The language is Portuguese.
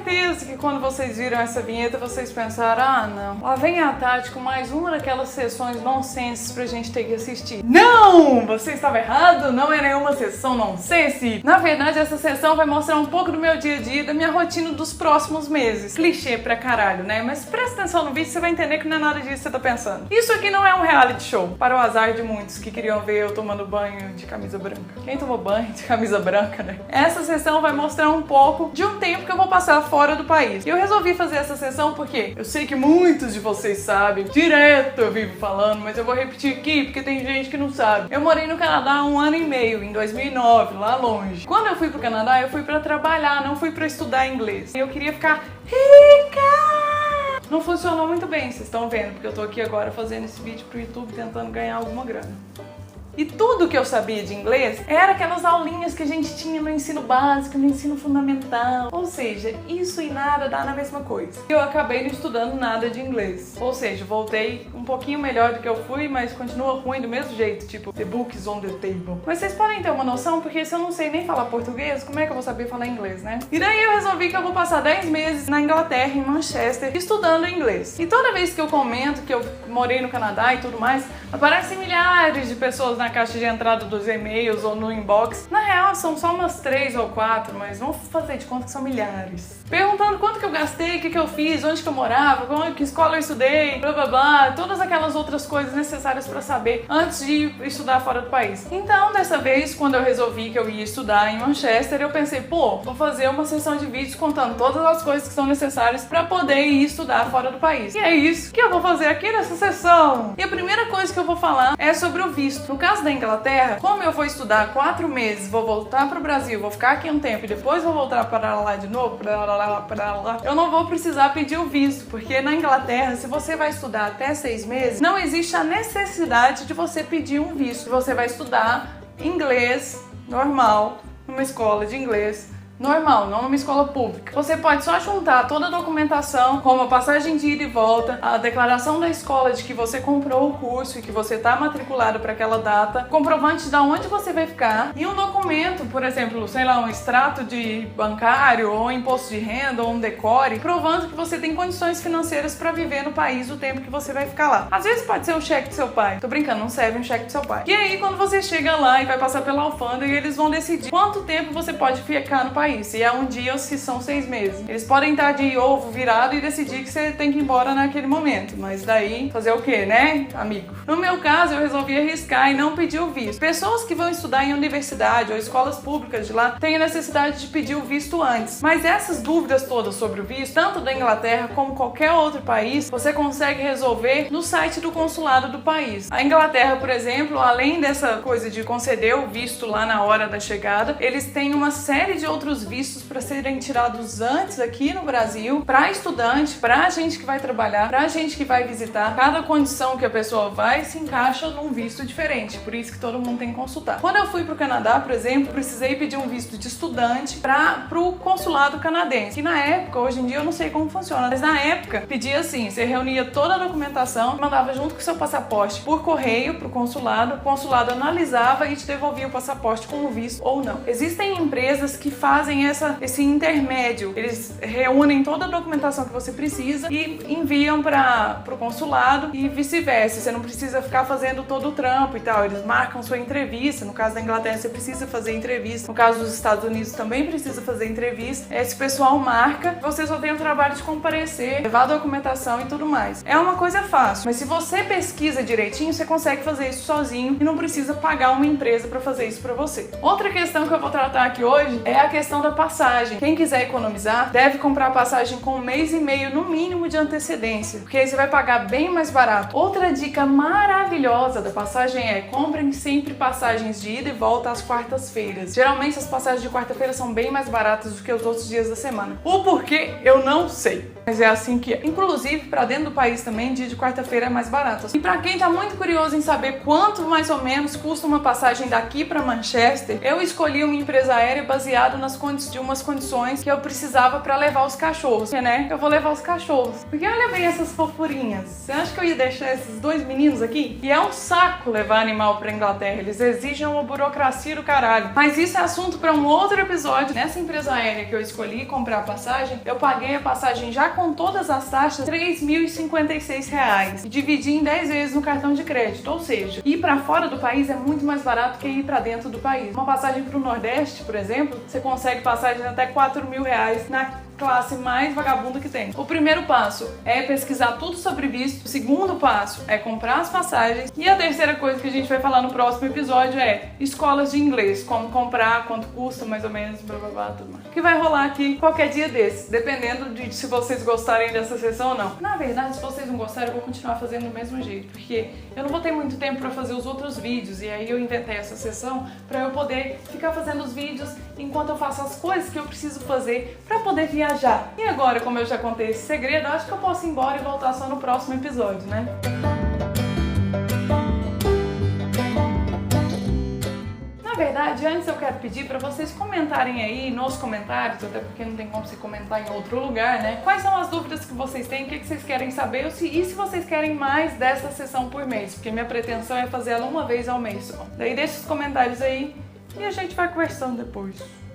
certeza que quando vocês viram essa vinheta, vocês pensaram, ah não, lá vem a Tati com mais uma daquelas sessões nonsense pra gente ter que assistir. Não! Você estava errado, não é nenhuma sessão nonsense. Na verdade, essa sessão vai mostrar um pouco do meu dia a dia, da minha rotina dos próximos meses. Clichê pra caralho, né? Mas presta atenção no vídeo, você vai entender que não é nada disso que você tá pensando. Isso aqui não é um reality show, para o azar de muitos que queriam ver eu tomando banho de camisa branca. Quem tomou banho de camisa branca, né? Essa sessão vai mostrar um pouco de um tempo que eu vou passar fora do país. E eu resolvi fazer essa sessão porque eu sei que muitos de vocês sabem, direto eu vivo falando, mas eu vou repetir aqui porque tem gente que não sabe. Eu morei no Canadá há 1 ano e meio, em 2009, lá longe. Quando eu fui pro Canadá, eu fui pra trabalhar, não fui pra estudar inglês. Eu queria ficar rica! Não funcionou muito bem, vocês estão vendo, porque eu tô aqui agora fazendo esse vídeo pro YouTube tentando ganhar alguma grana. E tudo que eu sabia de inglês era aquelas aulinhas que a gente tinha no ensino básico, no ensino fundamental. Ou seja, isso e nada dá na mesma coisa. Eu acabei não estudando nada de inglês. Ou seja, voltei um pouquinho melhor do que eu fui, mas continua ruim do mesmo jeito, tipo, the book is on the table. Mas vocês podem ter uma noção, porque se eu não sei nem falar português, como é que eu vou saber falar inglês, né? E daí eu resolvi que eu vou passar 10 meses na Inglaterra, em Manchester, estudando inglês. E toda vez que eu comento que eu morei no Canadá e tudo mais, aparecem milhares de pessoas na caixa de entrada dos e-mails ou no inbox. Na real, são só umas 3 ou 4, mas vamos fazer de conta que são milhares. Perguntando quanto que eu gastei, o que eu fiz, onde que eu morava, que escola eu estudei, blá blá blá, todas aquelas outras coisas necessárias pra saber antes de estudar fora do país. Então, dessa vez, quando eu resolvi que eu ia estudar em Manchester, eu pensei, pô, vou fazer uma sessão de vídeos contando todas as coisas que são necessárias pra poder ir estudar fora do país. E é isso que eu vou fazer aqui nessa sessão. E a primeira coisa que eu vou falar é sobre o visto. No caso da Inglaterra, como eu vou estudar 4 meses, vou voltar pro Brasil, vou ficar aqui um tempo e depois vou voltar para lá de novo, para lá, eu não vou precisar pedir o visto, porque na Inglaterra, se você vai estudar até 6 meses, não existe a necessidade de você pedir um visto. Você vai estudar inglês normal, numa escola de inglês normal, não numa escola pública. Você pode só juntar toda a documentação, como a passagem de ida e volta, a declaração da escola de que você comprou o curso e que você está matriculado para aquela data, comprovante de onde você vai ficar e um documento, por exemplo, sei lá, um extrato de bancário ou um imposto de renda ou um decore, provando que você tem condições financeiras para viver no país o tempo que você vai ficar lá. Às vezes pode ser um cheque do seu pai. Tô brincando, não serve um cheque do seu pai. E aí, quando você chega lá e vai passar pela alfândega, eles vão decidir quanto tempo você pode ficar no país. Se é um dia ou se são 6 meses. Eles podem estar de ovo virado e decidir que você tem que ir embora naquele momento. Mas daí, fazer o quê, né, amigo? No meu caso, eu resolvi arriscar e não pedir o visto. Pessoas que vão estudar em universidade ou escolas públicas de lá têm a necessidade de pedir o visto antes. Mas essas dúvidas todas sobre o visto, tanto da Inglaterra como qualquer outro país, você consegue resolver no site do consulado do país. A Inglaterra, por exemplo, além dessa coisa de conceder o visto lá na hora da chegada, eles têm uma série de outros vistos para serem tirados antes aqui no Brasil, para estudante, para gente que vai trabalhar, para gente que vai visitar. Cada condição que a pessoa vai se encaixa num visto diferente, por isso que todo mundo tem que consultar. Quando eu fui pro Canadá, por exemplo, precisei pedir um visto de estudante pro consulado canadense. E na época, hoje em dia eu não sei como funciona, mas na época pedia assim, você reunia toda a documentação, mandava junto com o seu passaporte por correio pro consulado, o consulado analisava e te devolvia o passaporte com o visto ou não. Existem empresas que fazem esse intermédio. Eles reúnem toda a documentação que você precisa e enviam para o consulado e vice-versa. Você não precisa ficar fazendo todo o trampo e tal. Eles marcam sua entrevista. No caso da Inglaterra, você precisa fazer entrevista. No caso dos Estados Unidos, também precisa fazer entrevista. Esse pessoal marca. Você só tem o trabalho de comparecer, levar a documentação e tudo mais. É uma coisa fácil, mas se você pesquisa direitinho, você consegue fazer isso sozinho e não precisa pagar uma empresa para fazer isso para você. Outra questão que eu vou tratar aqui hoje é a questão da passagem. Quem quiser economizar deve comprar passagem com 1 mês e meio no mínimo de antecedência, porque aí você vai pagar bem mais barato. Outra dica maravilhosa da passagem é: comprem sempre passagens de ida e volta às quartas-feiras. Geralmente as passagens de quarta-feira são bem mais baratas do que os outros dias da semana. O porquê eu não sei, mas é assim que é. Inclusive, para dentro do país também, dia de quarta-feira é mais barato. E para quem tá muito curioso em saber quanto mais ou menos custa uma passagem daqui para Manchester, eu escolhi uma empresa aérea baseada nas de umas condições que eu precisava pra levar os cachorros, porque, né, eu vou levar os cachorros. Porque olha bem essas fofurinhas. Você acha que eu ia deixar esses dois meninos aqui? E é um saco levar animal pra Inglaterra, eles exigem uma burocracia do caralho. Mas isso é assunto pra um outro episódio. Nessa empresa aérea que eu escolhi comprar a passagem, eu paguei a passagem já com todas as taxas, R$3.056. E dividi em 10 vezes no cartão de crédito. Ou seja, ir pra fora do país é muito mais barato que ir pra dentro do país. Uma passagem pro Nordeste, por exemplo, você consegue passagem até R$4.000 na classe mais vagabunda que tem. O primeiro passo é pesquisar tudo sobre visto. O segundo passo é comprar as passagens. E a terceira coisa que a gente vai falar no próximo episódio é escolas de inglês. Como comprar, quanto custa mais ou menos, blá blá blá, tudo mais. Que vai rolar aqui qualquer dia desses, dependendo de se vocês gostarem dessa sessão ou não. Na verdade, se vocês não gostarem, eu vou continuar fazendo do mesmo jeito, porque eu não vou ter muito tempo pra fazer os outros vídeos, e aí eu inventei essa sessão pra eu poder ficar fazendo os vídeos enquanto eu faço as coisas que eu preciso fazer pra poder viajar. E agora, como eu já contei esse segredo, acho que eu posso ir embora e voltar só no próximo episódio, né? Na verdade, antes eu quero pedir para vocês comentarem aí nos comentários, até porque não tem como se comentar em outro lugar, né? Quais são as dúvidas que vocês têm, o que vocês querem saber e se vocês querem mais dessa sessão por mês, porque minha pretensão é fazer ela uma vez ao mês só. Daí deixa os comentários aí e a gente vai conversando depois.